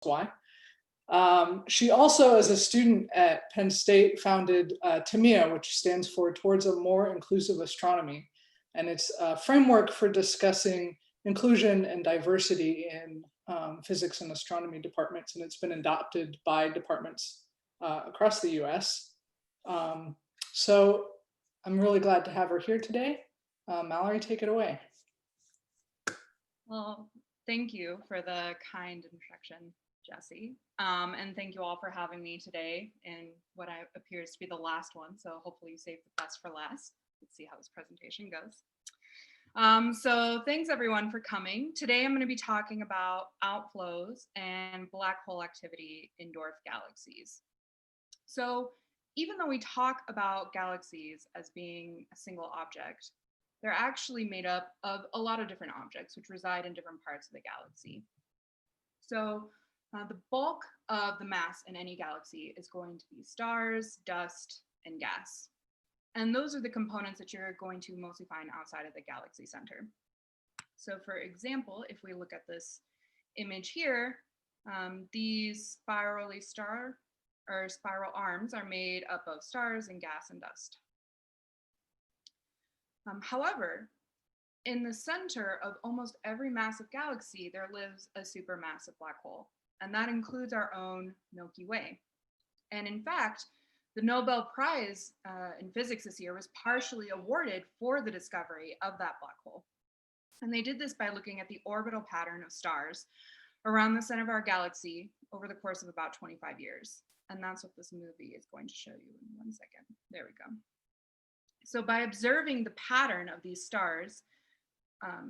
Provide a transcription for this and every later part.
why. She also, as a student at Penn State, founded TMIA, which stands for Towards a More Inclusive Astronomy. And it's a framework for discussing inclusion and diversity in physics and astronomy departments. And it's been adopted by departments across the US. So I'm really glad to have her here today. Mallory, take it away. Well, thank you for the kind introduction, Jesse. And thank you all for having me today in what appears to be the last one. So hopefully you save the best for last. Let's see how this presentation goes. So thanks everyone for coming. Today I'm going to be talking about outflows and black hole activity in dwarf galaxies. So even though we talk about galaxies as being a single object, they're actually made up of a lot of different objects which reside in different parts of the galaxy. So the bulk of the mass in any galaxy is going to be stars, dust, and gas. And those are the components that you're going to mostly find outside of the galaxy center. So for example, if we look at this image here, these spiral arms are made up of stars and gas and dust. However, in the center of almost every massive galaxy, there lives a supermassive black hole, and that includes our own Milky Way. And in fact, the Nobel Prize in physics this year was partially awarded for the discovery of that black hole. And they did this by looking at the orbital pattern of stars around the center of our galaxy over the course of about 25 years. And that's what this movie is going to show you in 1 second. There we go. So by observing the pattern of these stars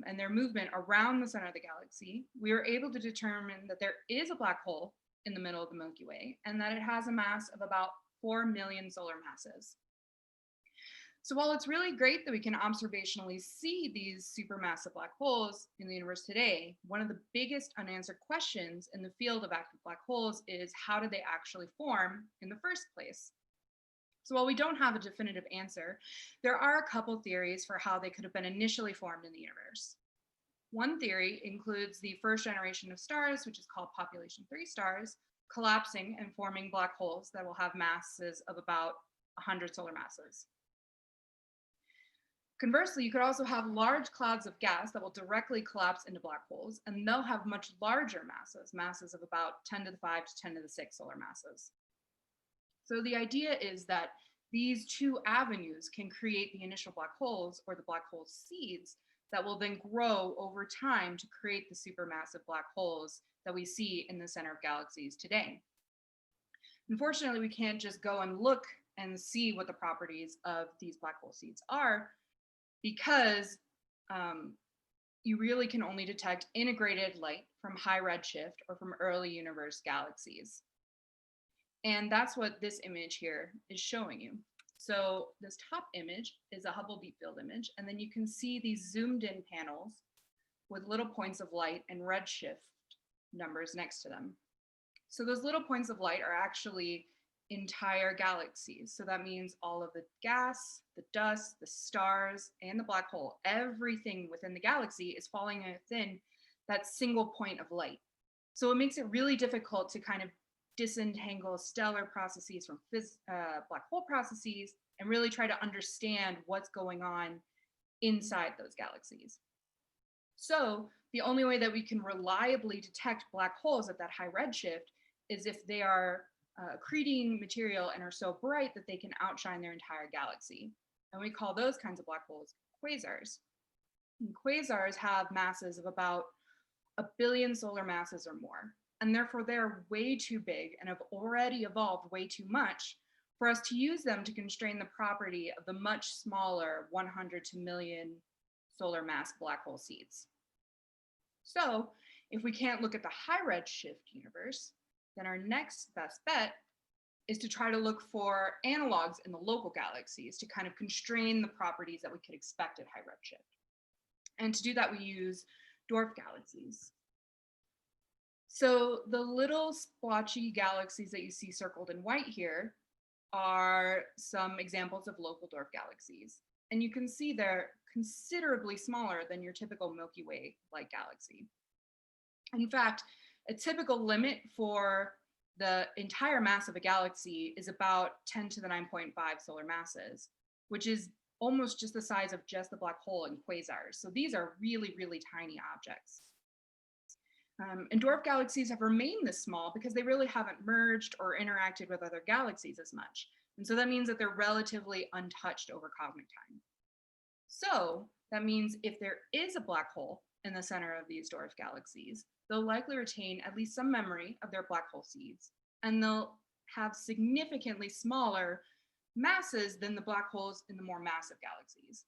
and their movement around the center of the galaxy, we were able to determine that there is a black hole in the middle of the Milky Way and that it has a mass of about 4 million solar masses. So while it's really great that we can observationally see these supermassive black holes in the universe today, one of the biggest unanswered questions in the field of active black holes is how did they actually form in the first place? So while we don't have a definitive answer, there are a couple theories for how they could have been initially formed in the universe. One theory includes the first generation of stars, which is called population 3 stars, collapsing and forming black holes that will have masses of about 100 solar masses. Conversely, you could also have large clouds of gas that will directly collapse into black holes, and they'll have much larger masses of about 10 to the 5 to 10 to the 6 solar masses. So the idea is that these two avenues can create the initial black holes or the black hole seeds that will then grow over time to create the supermassive black holes that we see in the center of galaxies today. Unfortunately, we can't just go and look and see what the properties of these black hole seeds are because you really can only detect integrated light from high redshift or from early universe galaxies. And that's what this image here is showing you. So this top image is a Hubble Deep Field image, and then you can see these zoomed in panels with little points of light and redshift numbers next to them. So those little points of light are actually entire galaxies. So that means all of the gas, the dust, the stars, and the black hole, everything within the galaxy is falling within that single point of light. So it makes it really difficult to kind of disentangle stellar processes from black hole processes and really try to understand what's going on inside those galaxies. So the only way that we can reliably detect black holes at that high redshift is if they are accreting material and are so bright that they can outshine their entire galaxy. And we call those kinds of black holes quasars. And quasars have masses of about 1 billion solar masses or more. And therefore they're way too big and have already evolved way too much for us to use them to constrain the property of the much smaller 100 to million solar mass black hole seeds. So if we can't look at the high redshift universe, then our next best bet is to try to look for analogs in the local galaxies to kind of constrain the properties that we could expect at high redshift. And to do that, we use dwarf galaxies. So the little splotchy galaxies that you see circled in white here are some examples of local dwarf galaxies. And you can see they're considerably smaller than your typical Milky Way-like galaxy. In fact, A typical limit for the entire mass of a galaxy is about 10 to the 9.5 solar masses, which is almost just the size of just the black hole and quasars. So these are really, really tiny objects. And dwarf galaxies have remained this small because they really haven't merged or interacted with other galaxies as much. And so that means that they're relatively untouched over cosmic time. So that means if there is a black hole in the center of these dwarf galaxies, they'll likely retain at least some memory of their black hole seeds, and they'll have significantly smaller masses than the black holes in the more massive galaxies.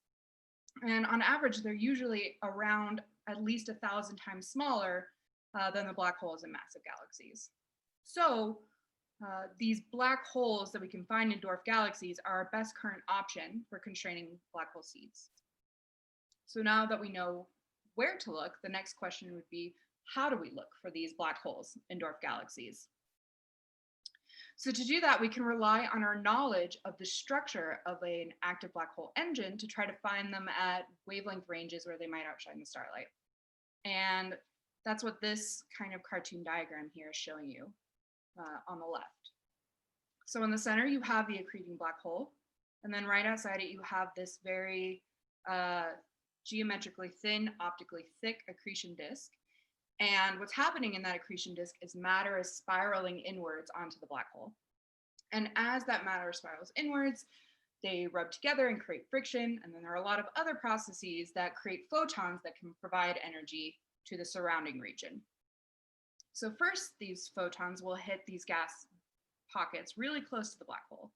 And on average, they're usually around at least 1,000 times smaller than the black holes in massive galaxies. So these black holes that we can find in dwarf galaxies are our best current option for constraining black hole seeds. So now that we know where to look, the next question would be, how do we look for these black holes in dwarf galaxies? So to do that, we can rely on our knowledge of the structure of an active black hole engine to try to find them at wavelength ranges where they might outshine the starlight. And that's what this kind of cartoon diagram here is showing you on the left. So in the center, you have the accreting black hole. And then right outside it, you have this very geometrically thin, optically thick accretion disk. And what's happening in that accretion disk is matter is spiraling inwards onto the black hole. And as that matter spirals inwards, they rub together and create friction. And then there are a lot of other processes that create photons that can provide energy to the surrounding region. So first, these photons will hit these gas pockets really close to the black hole.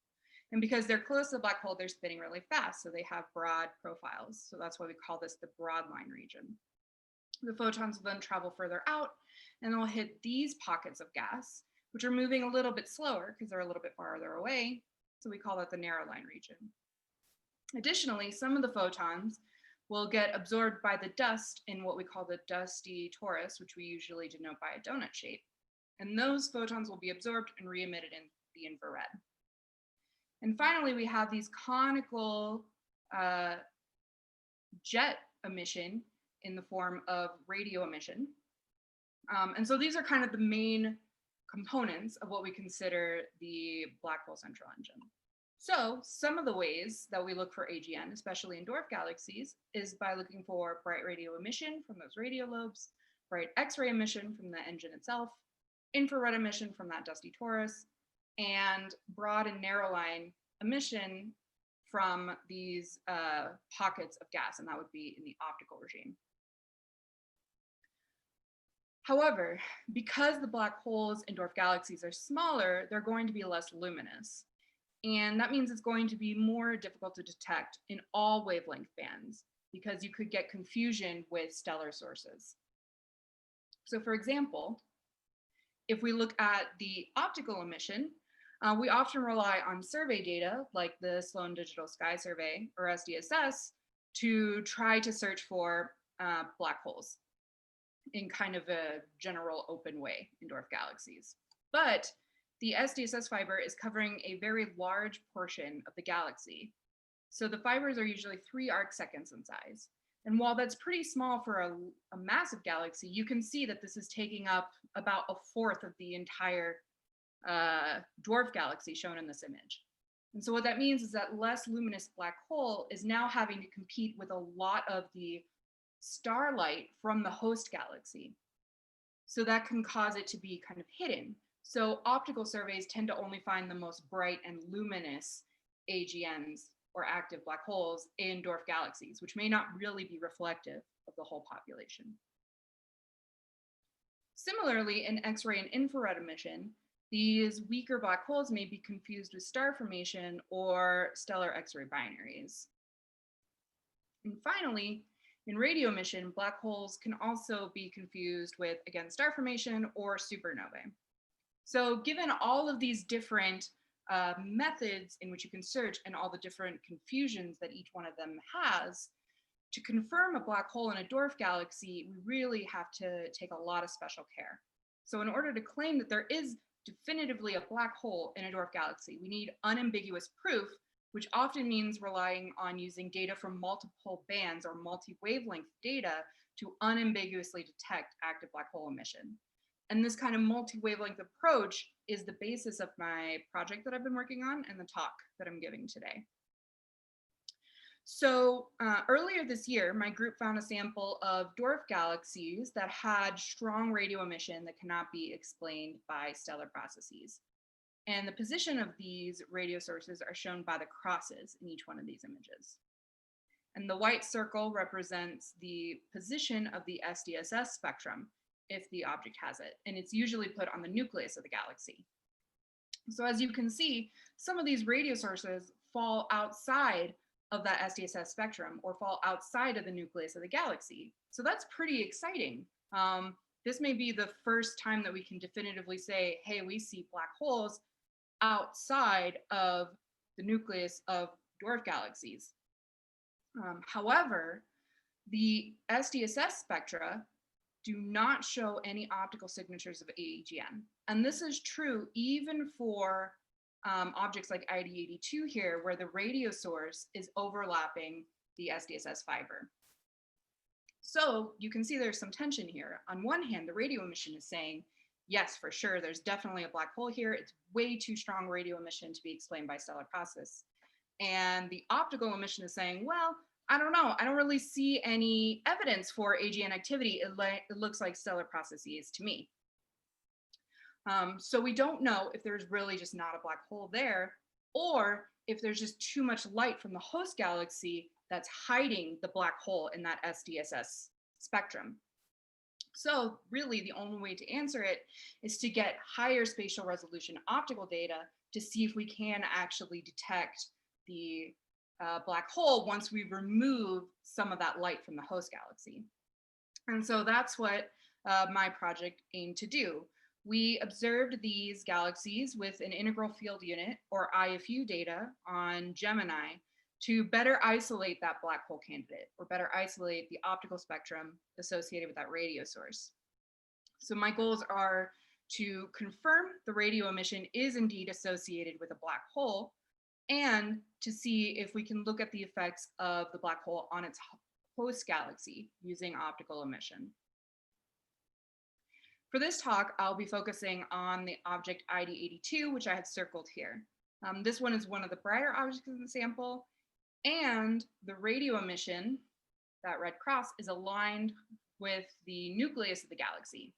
And because they're close to the black hole, they're spinning really fast. So they have broad profiles. So that's why we call this the broad line region. The photons will then travel further out and they'll hit these pockets of gas, which are moving a little bit slower because they're a little bit farther away. So we call that the narrow line region. Additionally, some of the photons will get absorbed by the dust in what we call the dusty torus, which we usually denote by a donut shape. And those photons will be absorbed and re-emitted in the infrared. And finally, we have these conical jet emission in the form of radio emission. And so these are kind of the main components of what we consider the black hole central engine. So some of the ways that we look for AGN, especially in dwarf galaxies, is by looking for bright radio emission from those radio lobes, bright X-ray emission from the engine itself, infrared emission from that dusty torus, and broad and narrow line emission from these pockets of gas, and that would be in the optical regime. However, because the black holes in dwarf galaxies are smaller, they're going to be less luminous. And that means it's going to be more difficult to detect in all wavelength bands because you could get confusion with stellar sources. So for example, if we look at the optical emission, we often rely on survey data like the Sloan Digital Sky Survey or SDSS to try to search for black holes in kind of a general open way in dwarf galaxies. But the SDSS fiber is covering a very large portion of the galaxy. So the fibers are usually 3 arc seconds in size. And while that's pretty small for a massive galaxy, you can see that this is taking up about 1/4 of the entire dwarf galaxy shown in this image. And so what that means is that less luminous black hole is now having to compete with a lot of the starlight from the host galaxy. So that can cause it to be kind of hidden. So optical surveys tend to only find the most bright and luminous AGNs or active black holes in dwarf galaxies, which may not really be reflective of the whole population. Similarly, in X-ray and infrared emission, these weaker black holes may be confused with star formation or stellar X-ray binaries. And finally, in radio emission, black holes can also be confused with, again, star formation or supernovae. So given all of these different methods in which you can search and all the different confusions that each one of them has, to confirm a black hole in a dwarf galaxy, we really have to take a lot of special care. So in order to claim that there is definitively a black hole in a dwarf galaxy, we need unambiguous proof, which often means relying on using data from multiple bands or multi-wavelength data to unambiguously detect active black hole emission. And this kind of multi-wavelength approach is the basis of my project that I've been working on and the talk that I'm giving today. So earlier this year, my group found a sample of dwarf galaxies that had strong radio emission that cannot be explained by stellar processes. And the position of these radio sources are shown by the crosses in each one of these images. And the white circle represents the position of the SDSS spectrum if the object has it. And it's usually put on the nucleus of the galaxy. So as you can see, some of these radio sources fall outside of that SDSS spectrum or fall outside of the nucleus of the galaxy. So that's pretty exciting. This may be the first time that we can definitively say, hey, we see black holes outside of the nucleus of dwarf galaxies. However, the SDSS spectra do not show any optical signatures of AGN. And this is true even for objects like ID82 here, where the radio source is overlapping the SDSS fiber. So you can see there's some tension here. On one hand, the radio emission is saying, yes, for sure, there's definitely a black hole here. It's way too strong radio emission to be explained by stellar process. And the optical emission is saying, well, I don't know. I don't really see any evidence for AGN activity. It looks like stellar processes to me. So we don't know if there's really just not a black hole there, or if there's just too much light from the host galaxy that's hiding the black hole in that SDSS spectrum. So really the only way to answer it is to get higher spatial resolution optical data to see if we can actually detect the black hole once we remove some of that light from the host galaxy. And so that's what my project aimed to do. We observed these galaxies with an integral field unit, or IFU data, on Gemini to better isolate that black hole candidate, or better isolate the optical spectrum associated with that radio source. So my goals are to confirm the radio emission is indeed associated with a black hole, and to see if we can look at the effects of the black hole on its host galaxy using optical emission. For this talk, I'll be focusing on the object ID82, which I have circled here. This one is one of the brighter objects in the sample, and the radio emission, that red cross, is aligned with the nucleus of the galaxy.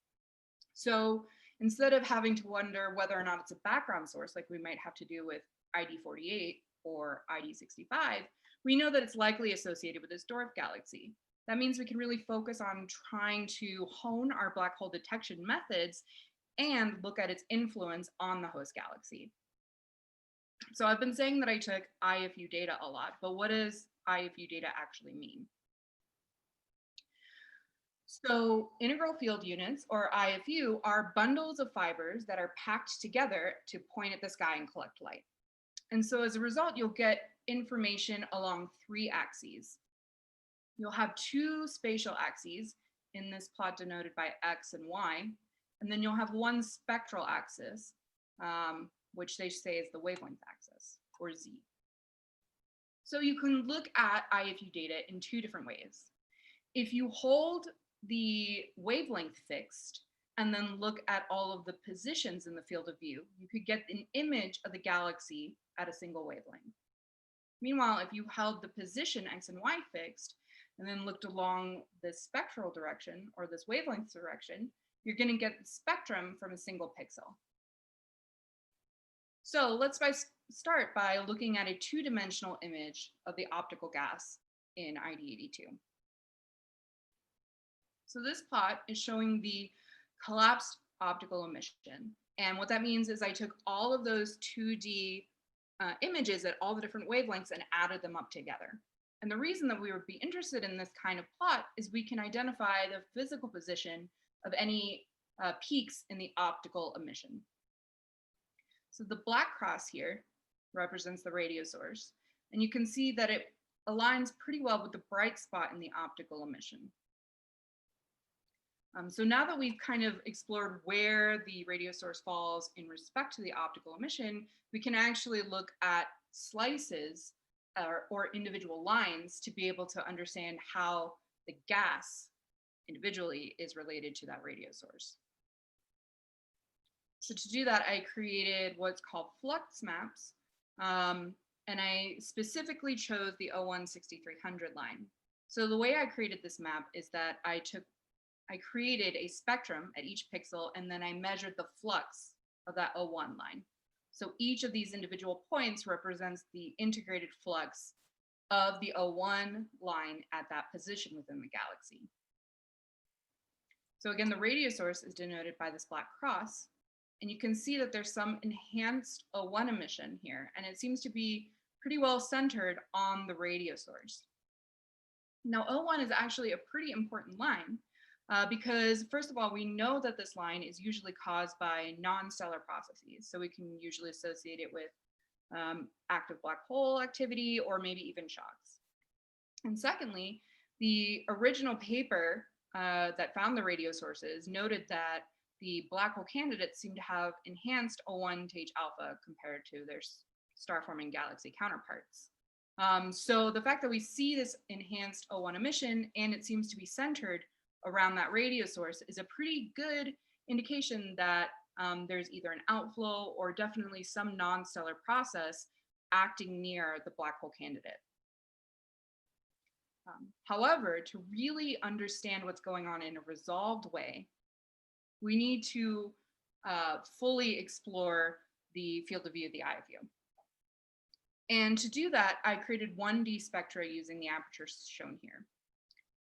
So instead of having to wonder whether or not it's a background source, like we might have to do with ID48 or ID65, we know that it's likely associated with this dwarf galaxy. That means we can really focus on trying to hone our black hole detection methods and look at its influence on the host galaxy. So I've been saying that I took IFU data a lot, but what does IFU data actually mean? So integral field units, or IFU, are bundles of fibers that are packed together to point at the sky and collect light. And so as a result, you'll get information along 3 axes. You'll have 2 spatial axes, in this plot denoted by X and Y, and then you'll have 1 spectral axis, which they say is the wavelength axis, or Z. So you can look at IFU data in 2 different ways. If you hold the wavelength fixed and then look at all of the positions in the field of view, you could get an image of the galaxy at a single wavelength. Meanwhile, if you held the position X and Y fixed and then looked along this spectral direction or this wavelength direction, you're going to get the spectrum from a single pixel. So let's start by looking at a 2-dimensional image of the optical gas in ID82. So this plot is showing the collapsed optical emission. And what that means is I took all of those 2D images at all the different wavelengths and added them up together. And the reason that we would be interested in this kind of plot is we can identify the physical position of any peaks in the optical emission. So the black cross here represents the radio source, and you can see that it aligns pretty well with the bright spot in the optical emission. So now that we've kind of explored where the radio source falls in respect to the optical emission, we can actually look at slices or individual lines to be able to understand how the gas individually is related to that radio source. So to do that, I created what's called flux maps. And I specifically chose the 016300 line. So the way I created this map is that I created a spectrum at each pixel, and then I measured the flux of that 01 line. So each of these individual points represents the integrated flux of the 01 line at that position within the galaxy. So again, the radio source is denoted by this black cross, and you can see that there's some enhanced O1 emission here, and it seems to be pretty well centered on the radio source. Now, O1 is actually a pretty important line because, first of all, we know that this line is usually caused by non-stellar processes. So we can usually associate it with active black hole activity or maybe even shocks. And secondly, the original paper that found the radio sources noted that the black hole candidates seem to have enhanced O1 to H alpha compared to their star-forming galaxy counterparts. So the fact that we see this enhanced O1 emission and it seems to be centered around that radio source is a pretty good indication that there's either an outflow or definitely some non-stellar process acting near the black hole candidate. However, to really understand what's going on in a resolved way, we need to fully explore the field of view of the eye of view. And to do that, I created 1D spectra using the aperture shown here.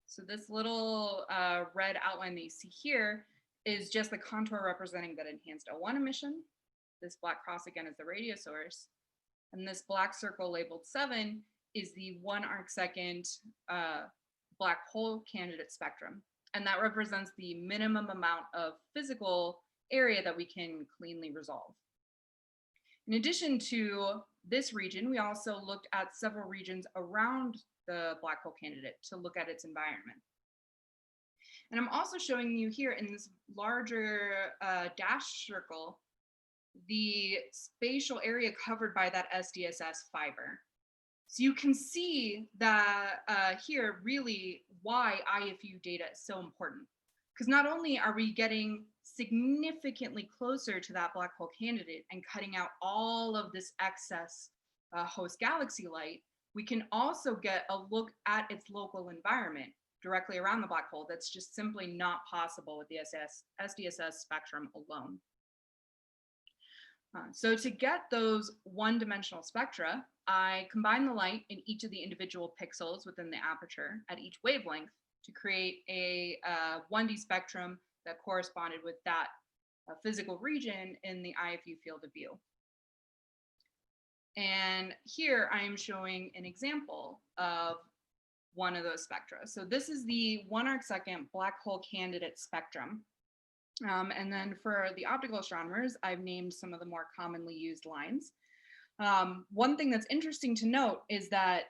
So this little red outline that you see here is just the contour representing that enhanced O1 emission. This black cross again is the radio source. And this black circle labeled 7 is the 1 arcsecond black hole candidate spectrum. And that represents the minimum amount of physical area that we can cleanly resolve. In addition to this region, we also looked at several regions around the black hole candidate to look at its environment. And I'm also showing you here in this larger dashed circle, the spatial area covered by that SDSS fiber. So you can see that here really why IFU data is so important. Because not only are we getting significantly closer to that black hole candidate and cutting out all of this excess host galaxy light, we can also get a look at its local environment directly around the black hole that's just simply not possible with the SDSS spectrum alone. So to get those one-dimensional spectra, I combine the light in each of the individual pixels within the aperture at each wavelength to create a 1D spectrum that corresponded with that physical region in the IFU field of view. And here I am showing an example of one of those spectra. So this is the 1 arcsecond black hole candidate spectrum. And then for the optical astronomers, I've named some of the more commonly used lines. One thing that's interesting to note is that,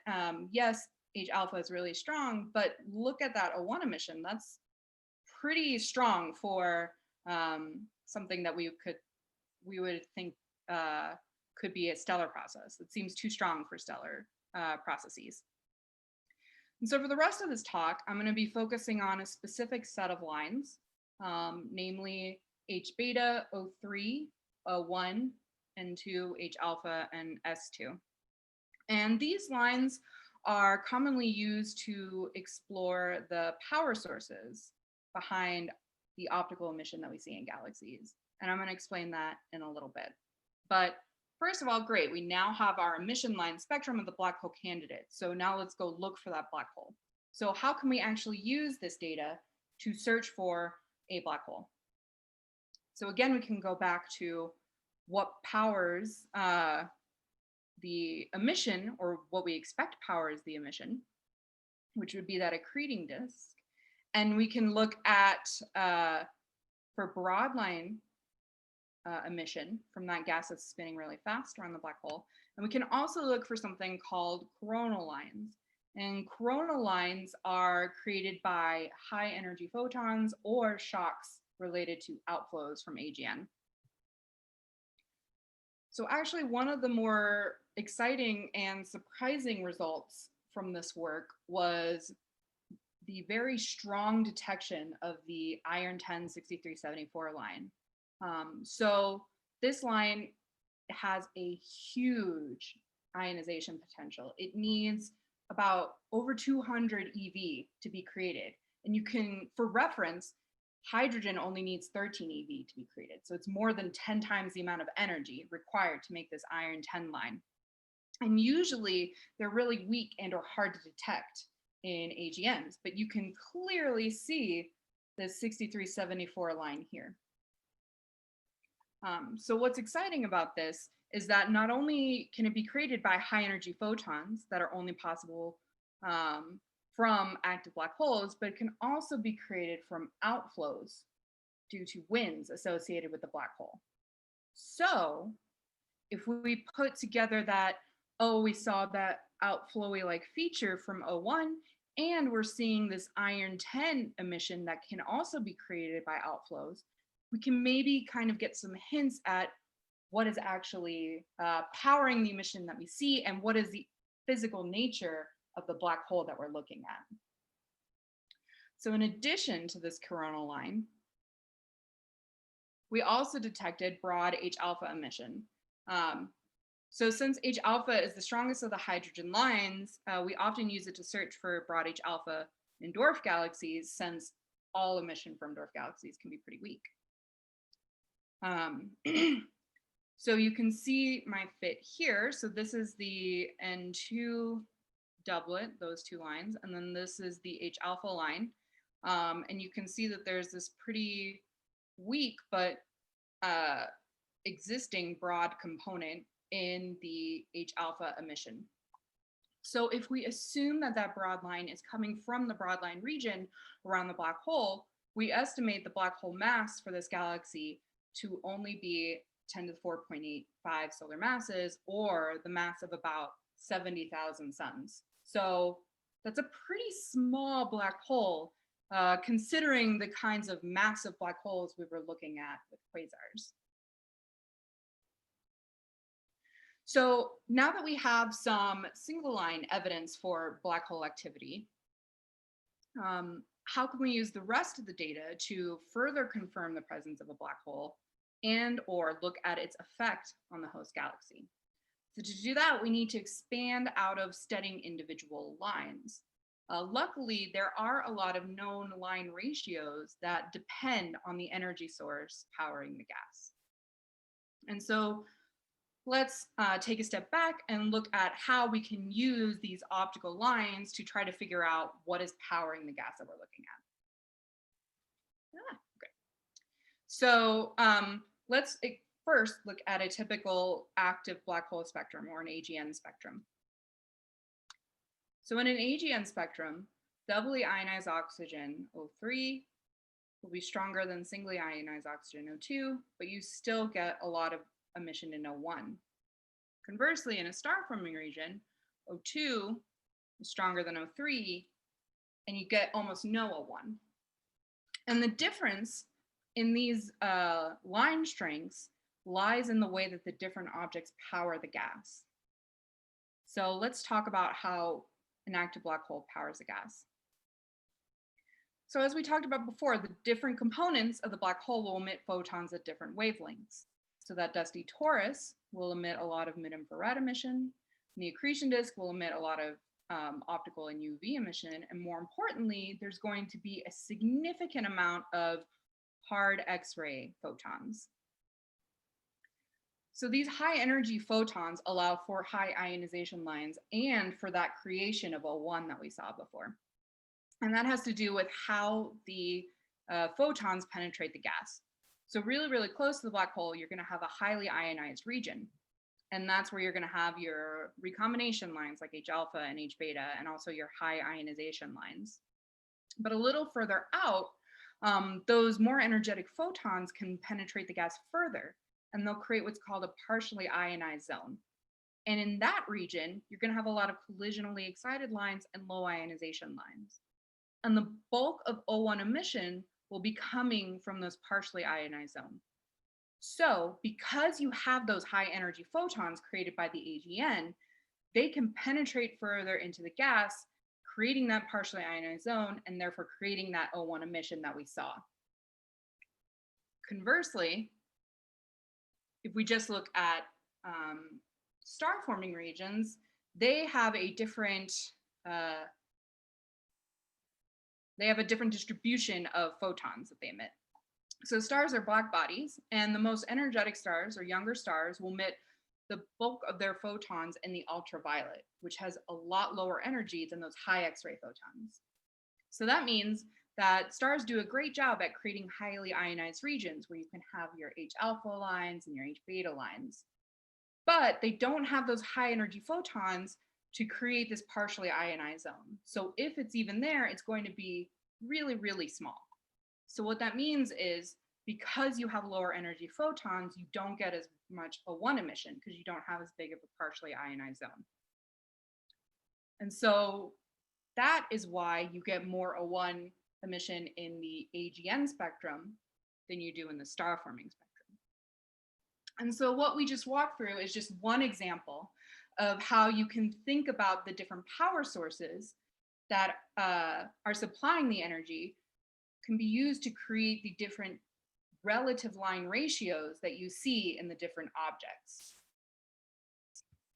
yes, H alpha is really strong, but look at that O1 emission. That's pretty strong for something that we would think could be a stellar process. It seems too strong for stellar processes. And so for the rest of this talk, I'm going to be focusing on a specific set of lines, namely H beta, O3, O1, N2, H alpha, and S2. And these lines are commonly used to explore the power sources behind the optical emission that we see in galaxies. And I'm going to explain that in a little bit. But first of all, great, we now have our emission line spectrum of the black hole candidate. So now let's go look for that black hole. So how can we actually use this data to search for a black hole? So again, we can go back to what powers the emission, or what we expect powers the emission, which would be that accreting disk. And we can look at, for broadline emission from that gas that's spinning really fast around the black hole. And we can also look for something called coronal lines. And coronal lines are created by high energy photons or shocks related to outflows from AGN. So actually, one of the more exciting and surprising results from this work was the very strong detection of the iron 10 6374 line. So this line has a huge ionization potential. It needs about over 200 EV to be created. And you can, for reference, hydrogen only needs 13 EV to be created. So it's more than 10 times the amount of energy required to make this iron 10 line. And usually they're really weak and or hard to detect in AGNs, but you can clearly see the 6374 line here. So what's exciting about this is that not only can it be created by high energy photons that are only possible from active black holes, but it can also be created from outflows due to winds associated with the black hole. So if we put together that, oh, we saw that outflowy like feature from O1, and we're seeing this iron 10 emission that can also be created by outflows, we can maybe kind of get some hints at what is actually powering the emission that we see and what is the physical nature of the black hole that we're looking at. So in addition to this coronal line, we also detected broad H alpha emission. So since H alpha is the strongest of the hydrogen lines, we often use it to search for broad H alpha in dwarf galaxies, since all emission from dwarf galaxies can be pretty weak. So you can see my fit here. So this is the N2 doublet, those two lines, and then this is the H alpha line. And you can see that there's this pretty weak but existing broad component in the H alpha emission. So if we assume that that broad line is coming from the broad line region around the black hole, we estimate the black hole mass for this galaxy to only be 10 to the 4.85 solar masses, or the mass of about 70,000 suns. So that's a pretty small black hole, considering the kinds of massive black holes we were looking at with quasars. So now that we have some single line evidence for black hole activity, how can we use the rest of the data to further confirm the presence of a black hole and or look at its effect on the host galaxy? So to do that, we need to expand out of studying individual lines. Luckily, there are a lot of known line ratios that depend on the energy source powering the gas. And so let's take a step back and look at how we can use these optical lines to try to figure out what is powering the gas that we're looking at. Okay. So let's first look at a typical active black hole spectrum, or an AGN spectrum. So in an AGN spectrum, doubly ionized oxygen O3 will be stronger than singly ionized oxygen O2, but you still get a lot of emission in O1. Conversely, in a star-forming region, O2 is stronger than O3, and you get almost no O1. And the difference in these line strengths lies in the way that the different objects power the gas. So let's talk about how an active black hole powers a gas. So as we talked about before, the different components of the black hole will emit photons at different wavelengths. So that dusty torus will emit a lot of mid-infrared emission, and the accretion disk will emit a lot of optical and UV emission, and more importantly, there's going to be a significant amount of hard X-ray photons. So these high energy photons allow for high ionization lines and for that creation of O1 that we saw before. And that has to do with how the photons penetrate the gas. So really, really close to the black hole, you're going to have a highly ionized region. And that's where you're going to have your recombination lines like H alpha and H beta, and also your high ionization lines. But a little further out, those more energetic photons can penetrate the gas further, and they'll create what's called a partially ionized zone. And in that region, you're going to have a lot of collisionally excited lines and low ionization lines. And the bulk of O1 emission will be coming from those partially ionized zones. So because you have those high energy photons created by the AGN, they can penetrate further into the gas, creating that partially ionized zone, and therefore creating that O1 emission that we saw. Conversely, if we just look at star forming regions, they have a different distribution of photons that they emit. So stars are black bodies, and the most energetic stars or younger stars will emit the bulk of their photons in the ultraviolet, which has a lot lower energy than those high X-ray photons. So that means that stars do a great job at creating highly ionized regions where you can have your H alpha lines and your H beta lines. But they don't have those high energy photons to create this partially ionized zone. So if it's even there, it's going to be really, really small. So what that means is because you have lower energy photons, you don't get as much O1 emission because you don't have as big of a partially ionized zone. And so that is why you get more O1 emission in the AGN spectrum than you do in the star forming spectrum. And so what we just walked through is just one example of how you can think about the different power sources that are supplying the energy can be used to create the different relative line ratios that you see in the different objects.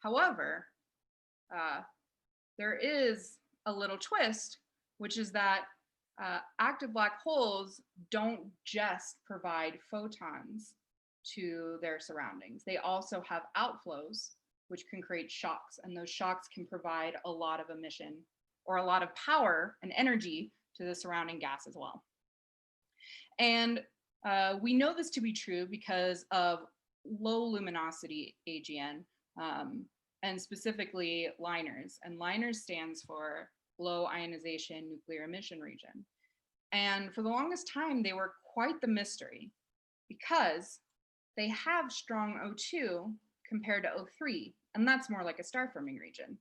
However, there is a little twist, which is that active black holes don't just provide photons to their surroundings. They also have outflows, which can create shocks, and those shocks can provide a lot of emission or a lot of power and energy to the surrounding gas as well. And we know this to be true because of low luminosity AGN, and specifically LINERs. And LINERs stands for low ionization nuclear emission region. And for the longest time, they were quite the mystery because they have strong O2 compared to O3, and that's more like a star forming region.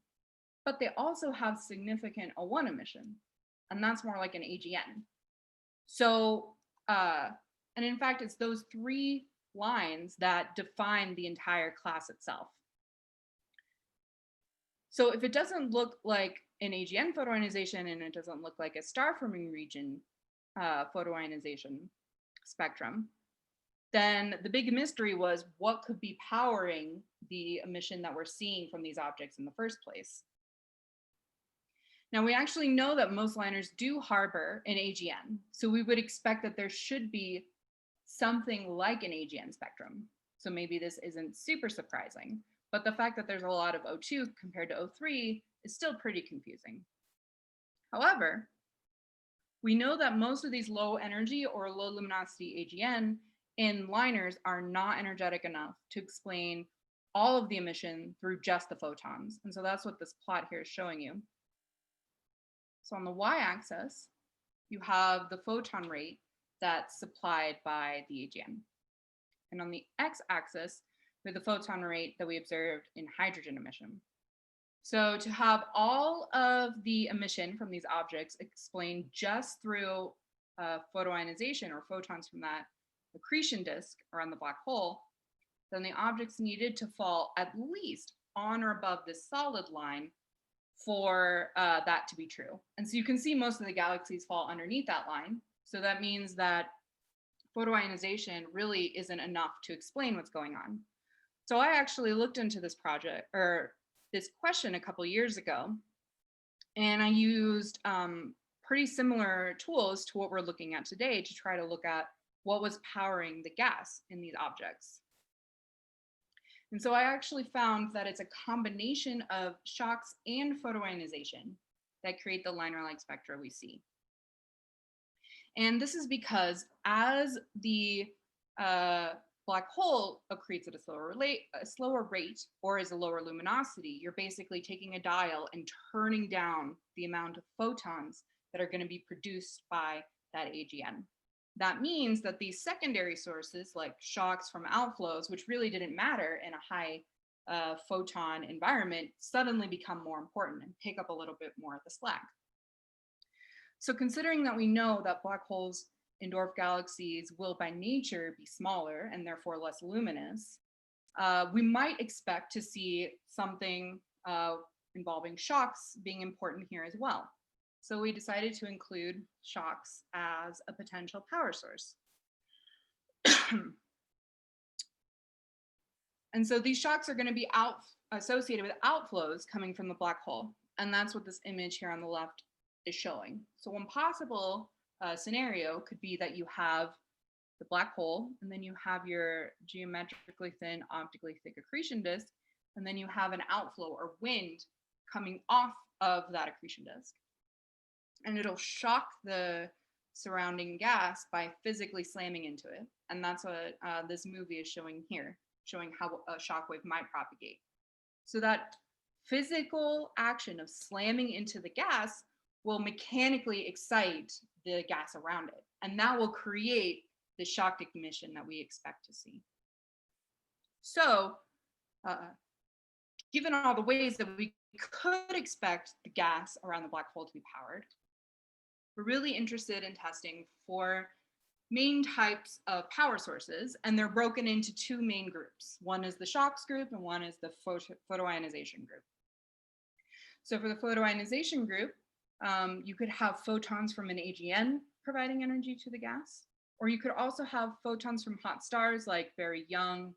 But they also have significant O1 emission, and that's more like an AGN. So, and in fact, it's those three lines that define the entire class itself. So if it doesn't look like an AGN photoionization and it doesn't look like a star forming region photoionization spectrum, then the big mystery was what could be powering the emission that we're seeing from these objects in the first place. Now, we actually know that most LINERs do harbor an AGN, so we would expect that there should be something like an AGN spectrum. So maybe this isn't super surprising, but the fact that there's a lot of O2 compared to O3 is still pretty confusing. However, we know that most of these low energy or low luminosity AGN in LINERs are not energetic enough to explain all of the emission through just the photons. And so that's what this plot here is showing you. So on the y-axis, you have the photon rate that's supplied by the AGN. And on the x-axis, we have the photon rate that we observed in hydrogen emission. So to have all of the emission from these objects explained just through photoionization or photons from that accretion disk around the black hole, then the objects needed to fall at least on or above this solid line for that to be true. And so you can see most of the galaxies fall underneath that line. So that means that photoionization really isn't enough to explain what's going on. So I actually looked into this project or this question a couple years ago, and I used pretty similar tools to what we're looking at today to try to look at what was powering the gas in these objects. And so I actually found that it's a combination of shocks and photoionization that create the LINER-like spectra we see. And this is because as the black hole accretes at a slower rate or is a lower luminosity, you're basically taking a dial and turning down the amount of photons that are going to be produced by that AGN. That means that these secondary sources like shocks from outflows, which really didn't matter in a high photon environment, suddenly become more important and pick up a little bit more of the slack. So considering that we know that black holes in dwarf galaxies will by nature be smaller and therefore less luminous, we might expect to see something involving shocks being important here as well. So we decided to include shocks as a potential power source. And so these shocks are going to be associated with outflows coming from the black hole. And that's what this image here on the left is showing. So one possible scenario could be that you have the black hole, and then you have your geometrically thin, optically thick accretion disk, and then you have an outflow or wind coming off of that accretion disk. And it'll shock the surrounding gas by physically slamming into it. And that's what this movie is showing here, showing how a shock wave might propagate. So that physical action of slamming into the gas will mechanically excite the gas around it. And that will create the shock emission that we expect to see. So, given all the ways that we could expect the gas around the black hole to be powered, we're really interested in testing four main types of power sources, and they're broken into two main groups. One is the shocks group, and one is the photoionization group. So for the photoionization group, you could have photons from an AGN providing energy to the gas, or you could also have photons from hot stars, like very young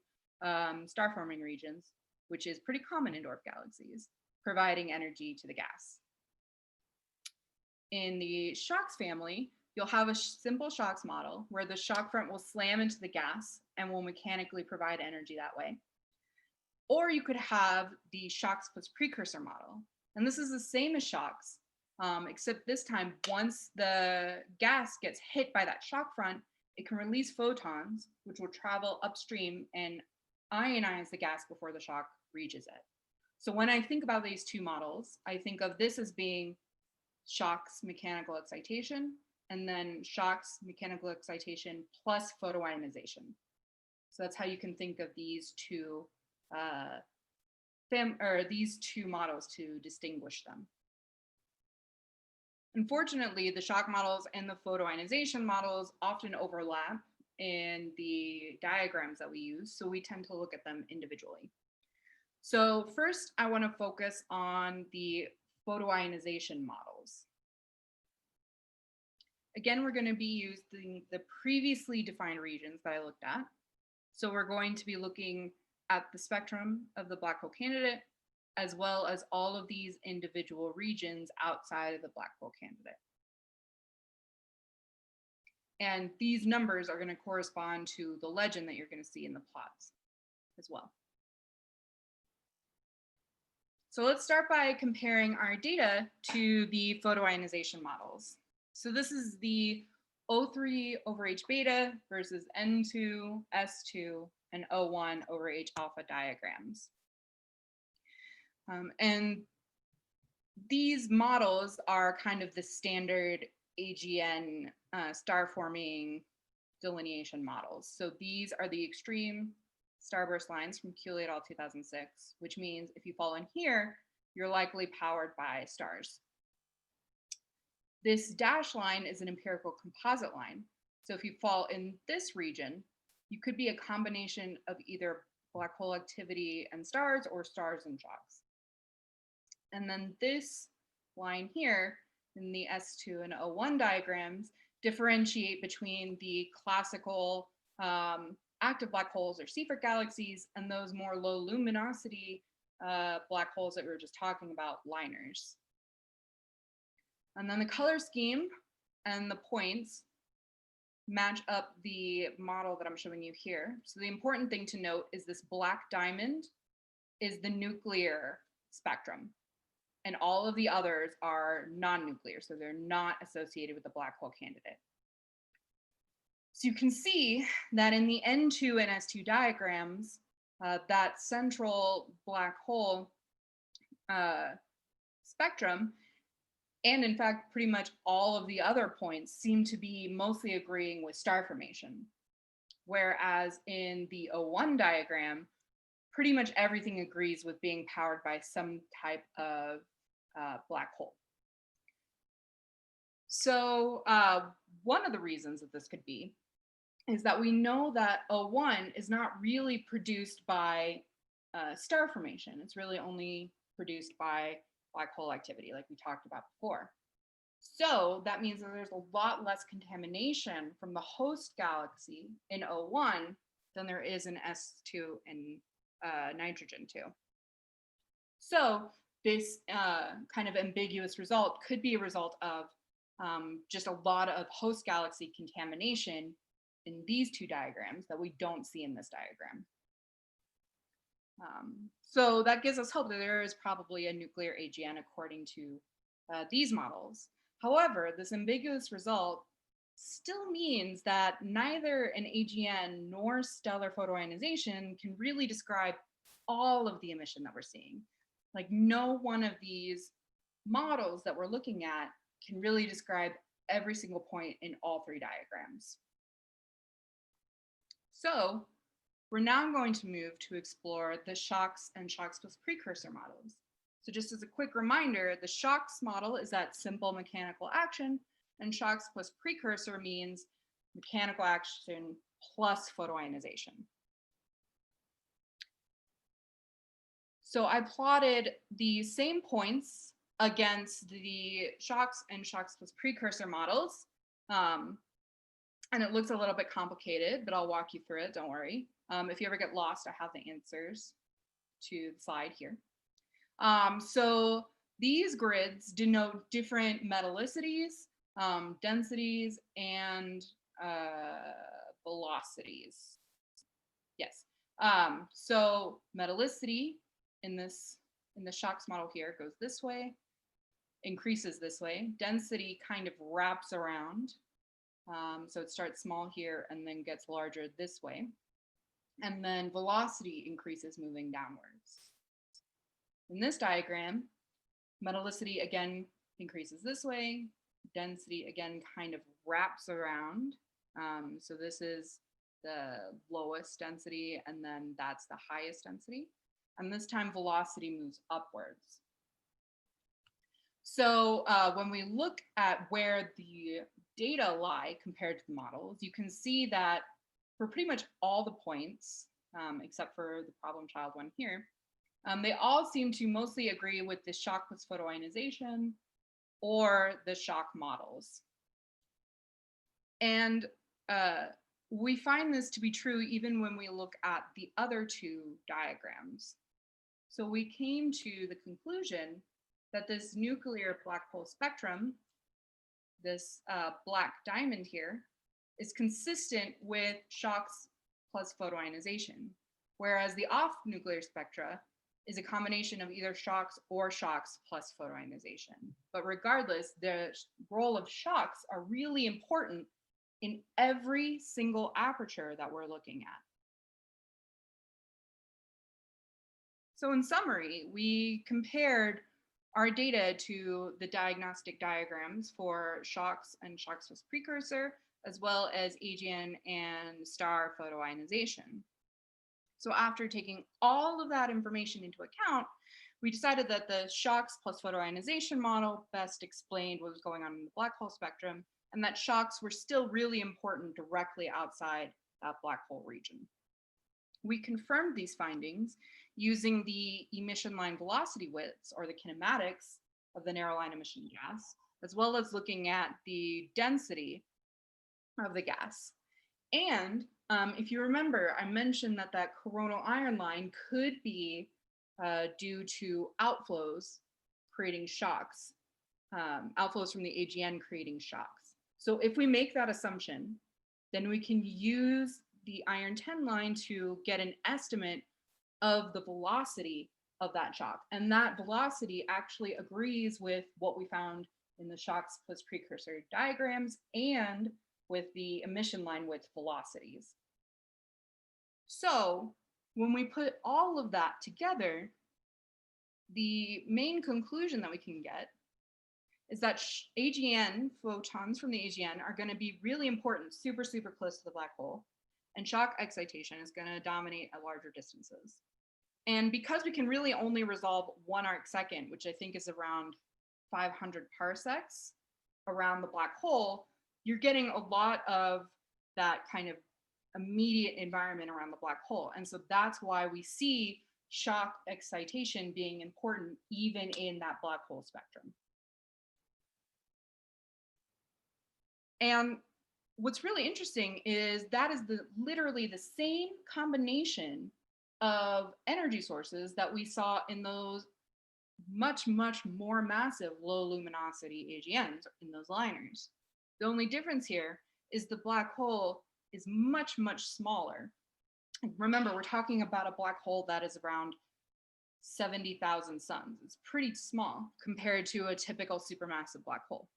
star-forming regions, which is pretty common in dwarf galaxies, providing energy to the gas. In the shocks family, you'll have a simple shocks model where the shock front will slam into the gas and will mechanically provide energy that way. Or you could have the shocks plus precursor model. And this is the same as shocks, except this time, once the gas gets hit by that shock front, it can release photons, which will travel upstream and ionize the gas before the shock reaches it. So when I think about these two models, I think of this as being shocks mechanical excitation, and then shocks mechanical excitation plus photoionization. So that's how you can think of these two these two models to distinguish them. Unfortunately, the shock models and the photoionization models often overlap in the diagrams that we use, so we tend to look at them individually. So first, I want to focus on the photoionization models. Again, we're going to be using the previously defined regions that I looked at. So we're going to be looking at the spectrum of the black hole candidate, as well as all of these individual regions outside of the black hole candidate. And these numbers are going to correspond to the legend that you're going to see in the plots as well. So let's start by comparing our data to the photoionization models. So this is the O3 over H beta versus N2, S2, and O1 over H alpha diagrams. And these models are kind of the standard AGN star-forming delineation models. So these are the extreme starburst lines from Keeley et al. 2006, which means if you fall in here, you're likely powered by stars. This dashed line is an empirical composite line. So if you fall in this region, you could be a combination of either black hole activity and stars or stars and shocks. And then this line here in the S2 and O1 diagrams differentiate between the classical active black holes or Seyfert galaxies and those more low luminosity black holes that we were just talking about, liners. And then the color scheme and the points match up the model that I'm showing you here. So the important thing to note is this black diamond is the nuclear spectrum, and all of the others are non-nuclear, so they're not associated with the black hole candidate. So you can see that in the N2 and S2 diagrams, that central black hole spectrum, and in fact, pretty much all of the other points seem to be mostly agreeing with star formation. Whereas in the O1 diagram, pretty much everything agrees with being powered by some type of black hole. So one of the reasons that this could be is that we know that O1 is not really produced by star formation. It's really only produced by black hole activity, like we talked about before. So that means that there's a lot less contamination from the host galaxy in O1 than there is in S2 and nitrogen to. So this kind of ambiguous result could be a result of just a lot of host galaxy contamination in these two diagrams that we don't see in this diagram. So that gives us hope that there is probably a nuclear AGN according to these models. However, this ambiguous result still means that neither an AGN nor stellar photoionization can really describe all of the emission that we're seeing. Like, no one of these models that we're looking at can really describe every single point in all three diagrams. So we're now going to move to explore the shocks and shocks plus precursor models. So just as a quick reminder, the shocks model is that simple mechanical action, and shocks plus precursor means mechanical action plus photoionization. So I plotted the same points against the shocks and shocks plus precursor models. And it looks a little bit complicated, but I'll walk you through it, don't worry. If you ever get lost, I have the answers to the slide here. So these grids denote different metallicities, densities, and velocities. Yes. So metallicity in the shocks model here goes this way, increases this way. Density kind of wraps around. So it starts small here and then gets larger this way. And then velocity increases moving downwards. In this diagram, metallicity again increases this way. Density again kind of wraps around. So this is the lowest density, and then that's the highest density. And this time velocity moves upwards. So when we look at where the data lie compared to the models, you can see that for pretty much all the points, except for the problem child one here, they all seem to mostly agree with the shock plus photoionization or the shock models. And we find this to be true even when we look at the other two diagrams. So we came to the conclusion that this nuclear black hole spectrum, this black diamond here, is consistent with shocks plus photoionization, whereas the off nuclear spectra is a combination of either shocks or shocks plus photoionization. But regardless, the role of shocks are really important in every single aperture that we're looking at. So in summary, we compared our data to the diagnostic diagrams for shocks and shocks plus precursor, as well as AGN and star photoionization. So after taking all of that information into account, we decided that the shocks plus photoionization model best explained what was going on in the black hole spectrum, and that shocks were still really important directly outside that black hole region. We confirmed these findings using the emission line velocity widths, or the kinematics of the narrow line emission gas, as well as looking at the density of the gas. And if you remember, I mentioned that that coronal iron line could be due to outflows creating shocks, outflows from the AGN creating shocks. So if we make that assumption, then we can use the iron 10 line to get an estimate of the velocity of that shock. And that velocity actually agrees with what we found in the shocks plus precursor diagrams and with the emission line width velocities. So when we put all of that together, the main conclusion that we can get is that AGN, photons from the AGN, are going to be really important, super, super close to the black hole. And shock excitation is going to dominate at larger distances. And because we can really only resolve 1 arc second, which I think is around 500 parsecs around the black hole, you're getting a lot of that kind of immediate environment around the black hole. And so that's why we see shock excitation being important even in that black hole spectrum. And what's really interesting is that is literally the same combination of energy sources that we saw in those much, much more massive low luminosity AGNs in those liners. The only difference here is the black hole is much, much smaller. Remember, we're talking about a black hole that is around 70,000 suns. It's pretty small compared to a typical supermassive black hole.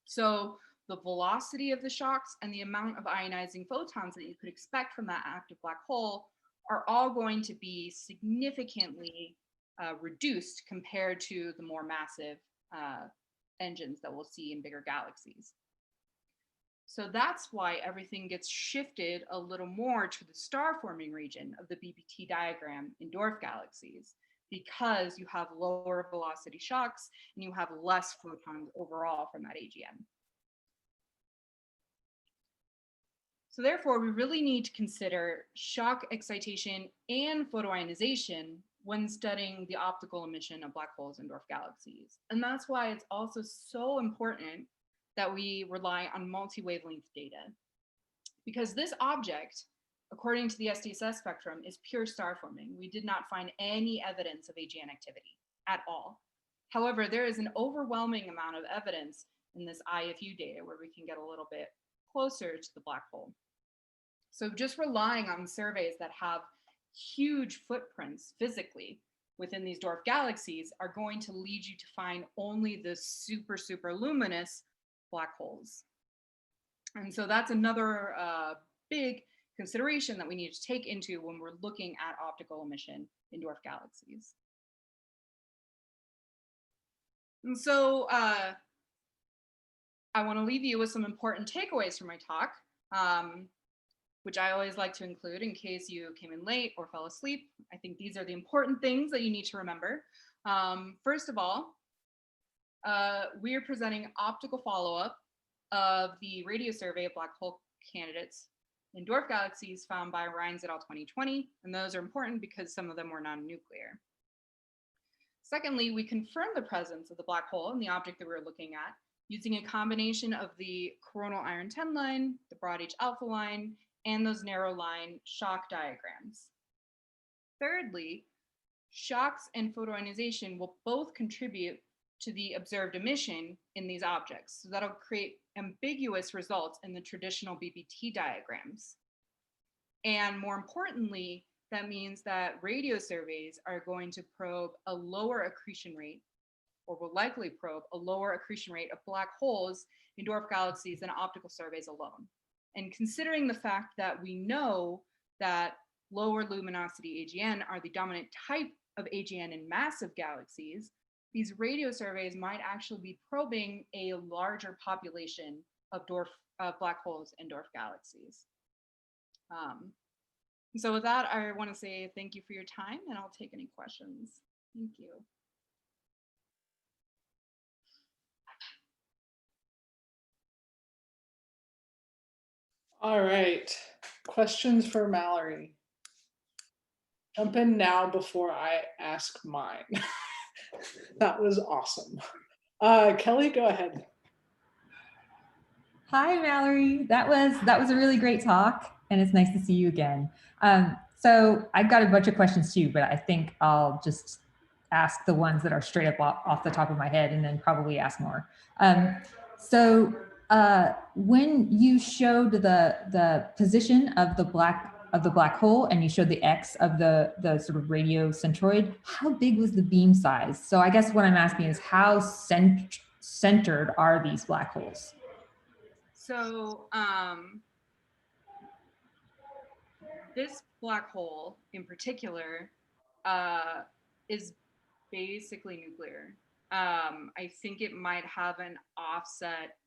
So the velocity of the shocks and the amount of ionizing photons that you could expect from that active black hole are all going to be significantly reduced compared to the more massive engines that we'll see in bigger galaxies. So that's why everything gets shifted a little more to the star forming region of the BPT diagram in dwarf galaxies, because you have lower velocity shocks and you have less photons overall from that AGN. So therefore, we really need to consider shock excitation and photoionization when studying the optical emission of black holes in dwarf galaxies. And that's why it's also so important that we rely on multi-wavelength data. Because this object, according to the SDSS spectrum, is pure star forming. We did not find any evidence of AGN activity at all. However, there is an overwhelming amount of evidence in this IFU data where we can get a little bit closer to the black hole. So just relying on surveys that have huge footprints physically within these dwarf galaxies are going to lead you to find only the super, super luminous black holes. And so that's another big consideration that we need to take into when we're looking at optical emission in dwarf galaxies. And so I want to leave you with some important takeaways from my talk, which I always like to include in case you came in late or fell asleep. I think these are the important things that you need to remember. First of all, we are presenting optical follow-up of the radio survey of black hole candidates in dwarf galaxies found by Rines et al. 2020, and those are important because some of them were non-nuclear. Secondly, we confirmed the presence of the black hole in the object that we were looking at using a combination of the coronal iron 10 line, the broad H alpha line, and those narrow line shock diagrams. Thirdly, shocks and photoionization will both contribute to the observed emission in these objects. So that'll create ambiguous results in the traditional BPT diagrams. And more importantly, that means that radio surveys are going to probe a lower accretion rate, or will likely probe a lower accretion rate of black holes in dwarf galaxies than optical surveys alone. And considering the fact that we know that lower luminosity AGN are the dominant type of AGN in massive galaxies, these radio surveys might actually be probing a larger population of black holes in dwarf galaxies. So with that, I want to say thank you for your time, and I'll take any questions. Thank you. All right, questions for Mallory. Jump in now before I ask mine. That was awesome. Kelly, go ahead. Hi, Mallory. That was a really great talk, and it's nice to see you again. So I've got a bunch of questions too, but I think I'll just ask the ones that are straight up off the top of my head, and then probably ask more. When you showed the position of the black hole, and you showed the X of the sort of radio centroid, how big was the beam size? So I guess what I'm asking is how centered are these black holes? So this black hole in particular is basically nuclear. I think it might have an offset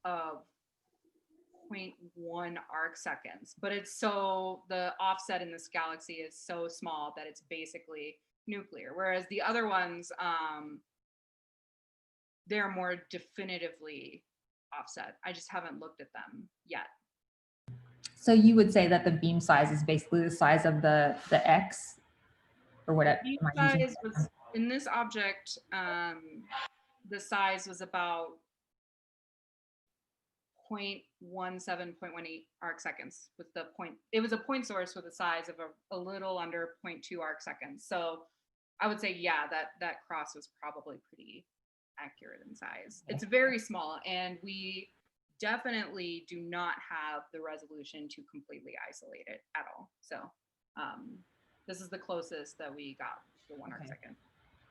of 0.1 arc seconds, but the offset in this galaxy is so small that it's basically nuclear. Whereas the other ones, they're more definitively offset. I just haven't looked at them yet. So you would say that the beam size is basically the size of the X, or whatever? The beam size was, in this object, the size was about 0.17, 0.18 arc seconds with the point. It was a point source with a size of a little under 0.2 arc seconds. So I would say, yeah, that cross was probably pretty accurate in size. It's very small, and we definitely do not have the resolution to completely isolate it at all. So this is the closest that we got to 1 arc second.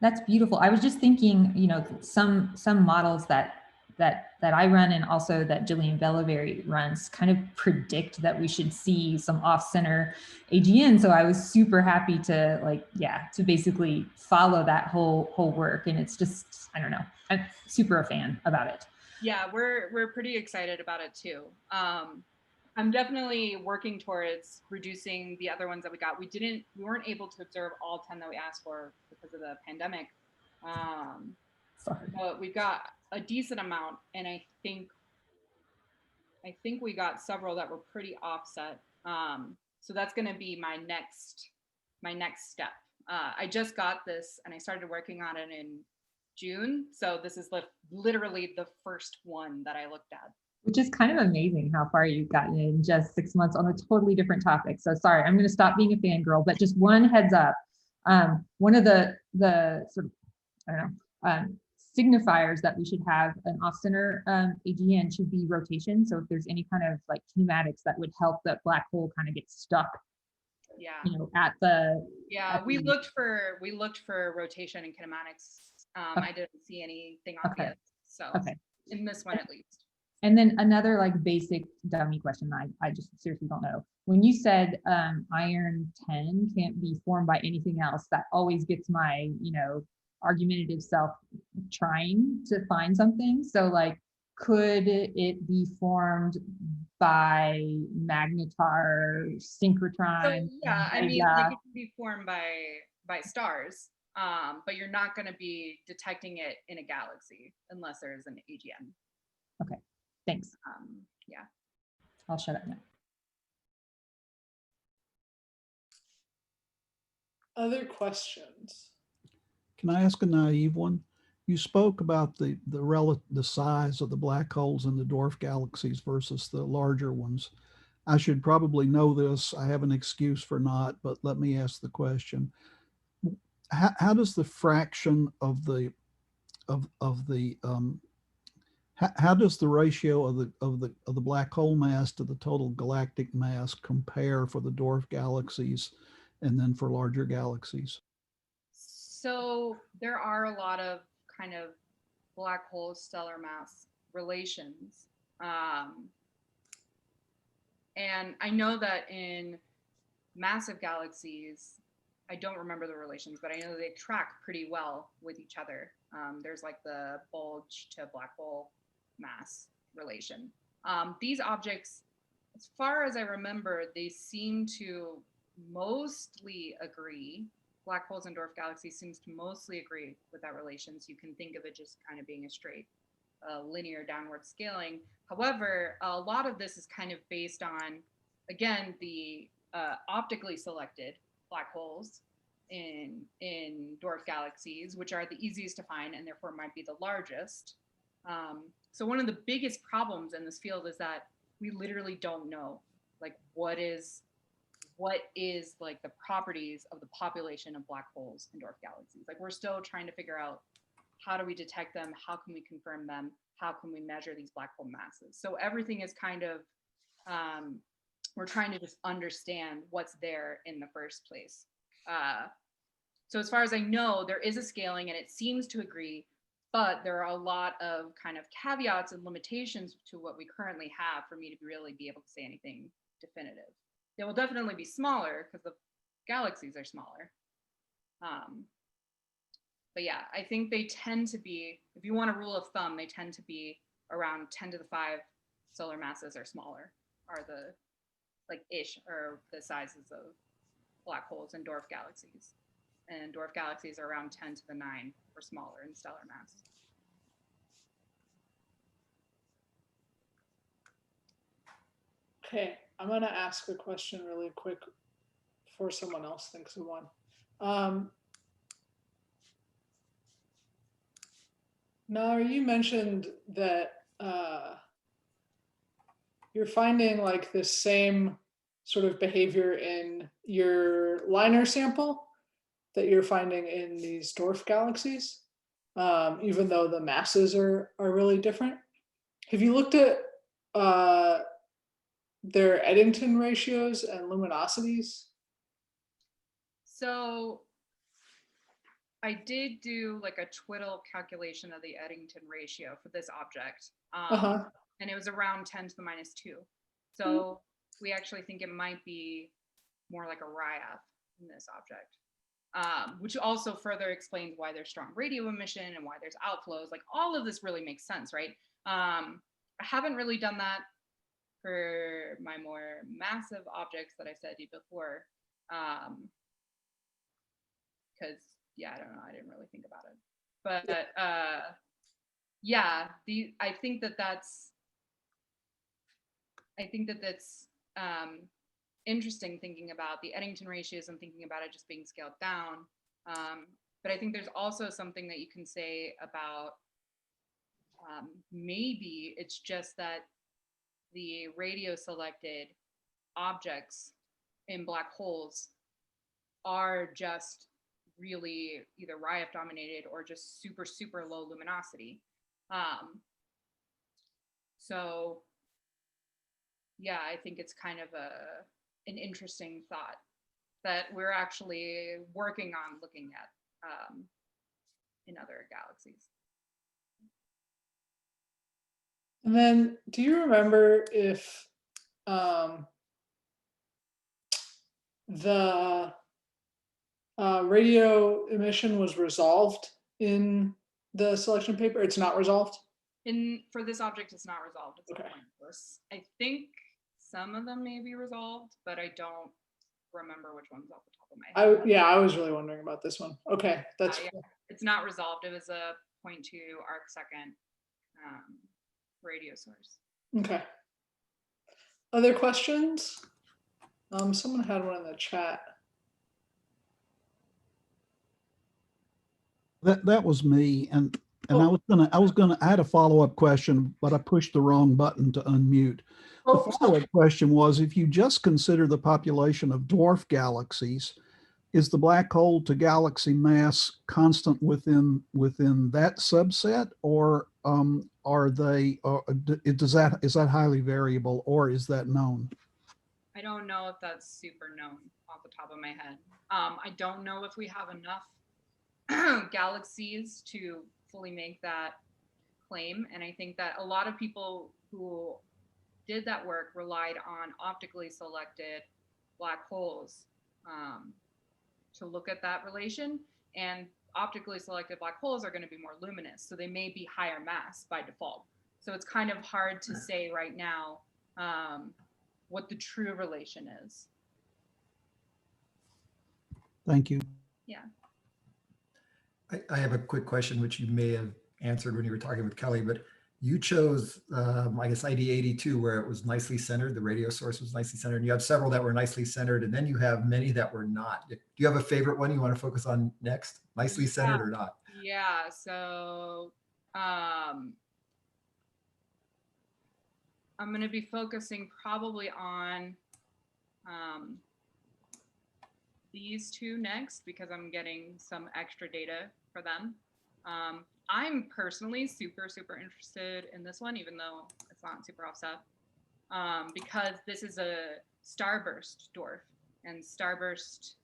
That's beautiful. I was just thinking, you know, some models that I run, and also that Jillian Bellavary runs, kind of predict that we should see some off-center AGN. So I was super happy to, like, yeah, to basically follow that whole work. And it's just, I don't know, I'm super a fan about it. Yeah, we're pretty excited about it too. I'm definitely working towards reducing the other ones that we got. We weren't able to observe all 10 that we asked for because of the pandemic. Sorry. But we got a decent amount, and I think we got several that were pretty offset. So that's going to be my next step. I just got this, and I started working on it in June. So this is literally the first one that I looked at. Which is kind of amazing how far you've gotten in just 6 months on a totally different topic. So sorry, I'm going to stop being a fangirl, but just one heads up. One of the sort of, I don't know, signifiers that we should have an off-center AGN should be rotation. So if there's any kind of like kinematics that would help that black hole kind of get stuck, yeah, you know, at the. Yeah, we looked for rotation and kinematics. I didn't see anything obvious. So in this one at least. And then another like basic dummy question I just seriously don't know. When you said iron 10 can't be formed by anything else, that always gets my, you know, argumentative self trying to find something. So like, could it be formed by magnetar, synchrotron? So, yeah, I mean, like it can be formed by stars, but you're not going to be detecting it in a galaxy unless there's an AGN. Okay, thanks. Yeah. I'll shut up now. Other questions? Can I ask a naive one? You spoke about the size of the black holes in the dwarf galaxies versus the larger ones. I should probably know this. I have an excuse for not, but let me ask the question. How does the fraction of the how does the ratio of the black hole mass to the total galactic mass compare for the dwarf galaxies and then for larger galaxies? So there are a lot of kind of black hole stellar mass relations. And I know that in massive galaxies, I don't remember the relations, but I know they track pretty well with each other. There's like the bulge to black hole mass relation. These objects, as far as I remember, they seem to mostly agree. Black holes and dwarf galaxies seems to mostly agree with that relation. So you can think of it just kind of being a straight linear downward scaling. However, a lot of this is kind of based on, again, the optically selected black holes in dwarf galaxies, which are the easiest to find and therefore might be the largest. So one of the biggest problems in this field is that we literally don't know, like, what is like the properties of the population of black holes in dwarf galaxies. Like, we're still trying to figure out, how do we detect them? How can we confirm them? How can we measure these black hole masses? So everything is kind of, we're trying to just understand what's there in the first place. So as far as I know, there is a scaling and it seems to agree, but there are a lot of kind of caveats and limitations to what we currently have for me to really be able to say anything definitive. They will definitely be smaller because the galaxies are smaller. But yeah, I think they tend to be, if you want a rule of thumb, they tend to be around 10 to the 5 solar masses or smaller are the, like, ish, or the sizes of black holes in dwarf galaxies. And dwarf galaxies are around 10 to the 9 or smaller in stellar mass. Okay, I'm gonna ask a question really quick before someone else thinks of one. Mallory, you mentioned that you're finding like this same sort of behavior in your liner sample that you're finding in these dwarf galaxies, even though the masses are really different. Have you looked at their Eddington ratios and luminosities? So I did do like a twiddle calculation of the Eddington ratio for this object. And it was around 10 to the -2. So we actually think it might be more like a RIAF in this object, which also further explains why there's strong radio emission and why there's outflows. Like all of this really makes sense, right? I haven't really done that for my more massive objects that I studied before. Because yeah, I don't know, I didn't really think about it. But yeah, I think that's interesting, thinking about the Eddington ratios and thinking about it just being scaled down. But I think there's also something that you can say about maybe it's just that the radio selected objects in black holes are just really either RIAF dominated or just super, super low luminosity. So yeah, I think it's kind of an interesting thought that we're actually working on looking at in other galaxies. And then, do you remember if the radio emission was resolved in the selection paper? It's not resolved? For this object, it's not resolved. It's okay. Pointless. I think some of them may be resolved, but I don't remember which ones off the top of my head. I was really wondering about this one. Okay, that's yeah. It's not resolved. It was a 0.2 arcsecond radio source. Okay. Other questions? Someone had one in the chat. That was me, and I had a follow-up question, but I pushed the wrong button to unmute. The follow-up question was, if you just consider the population of dwarf galaxies, is the black hole to galaxy mass constant within that subset, or is that highly variable, or is that known? I don't know if that's super known off the top of my head. I don't know if we have enough galaxies to fully make that claim. And I think that a lot of people who did that work relied on optically selected black holes to look at that relation. And optically selected black holes are going to be more luminous, so they may be higher mass by default. So it's kind of hard to say right now what the true relation is. Thank you. Yeah. I have a quick question, which you may have answered when you were talking with Kelly, but you chose, I guess, ID 82, where it was nicely centered. The radio source was nicely centered. And you have several that were nicely centered, and then you have many that were not. Do you have a favorite one you want to focus on next? Nicely centered or not? Yeah. So I'm going to be focusing probably on these two next, because I'm getting some extra data for them. I'm personally super, super interested in this one, even though it's not super offset, because this is a starburst dwarf, and starburst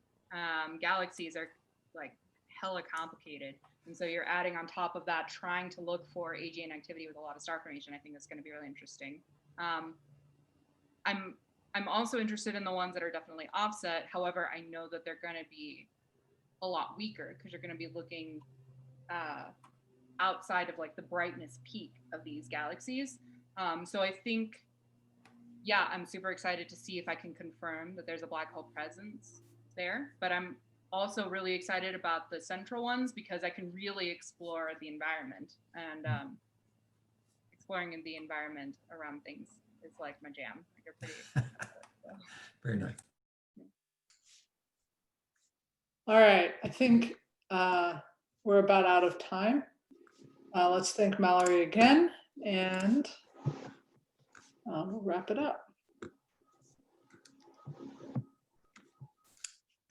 galaxies are like hella complicated. And so you're adding on top of that, trying to look for AGN activity with a lot of star formation. I think that's going to be really interesting. I'm also interested in the ones that are definitely offset. However, I know that they're going to be a lot weaker, because you're going to be looking outside of like the brightness peak of these galaxies. So I think, yeah, I'm super excited to see if I can confirm that there's a black hole presence there. But I'm also really excited about the central ones, because I can really explore the environment, and exploring in the environment around things is like my jam. Like, you're pretty excited about it, so. Very nice. All right, I think we're about out of time. Let's thank Mallory again, and we'll wrap it up.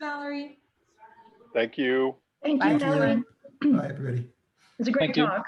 Mallory. Thank you. Thank Bye, you, everyone. Mallory. Bye, everybody. It was a great Thank you. talk.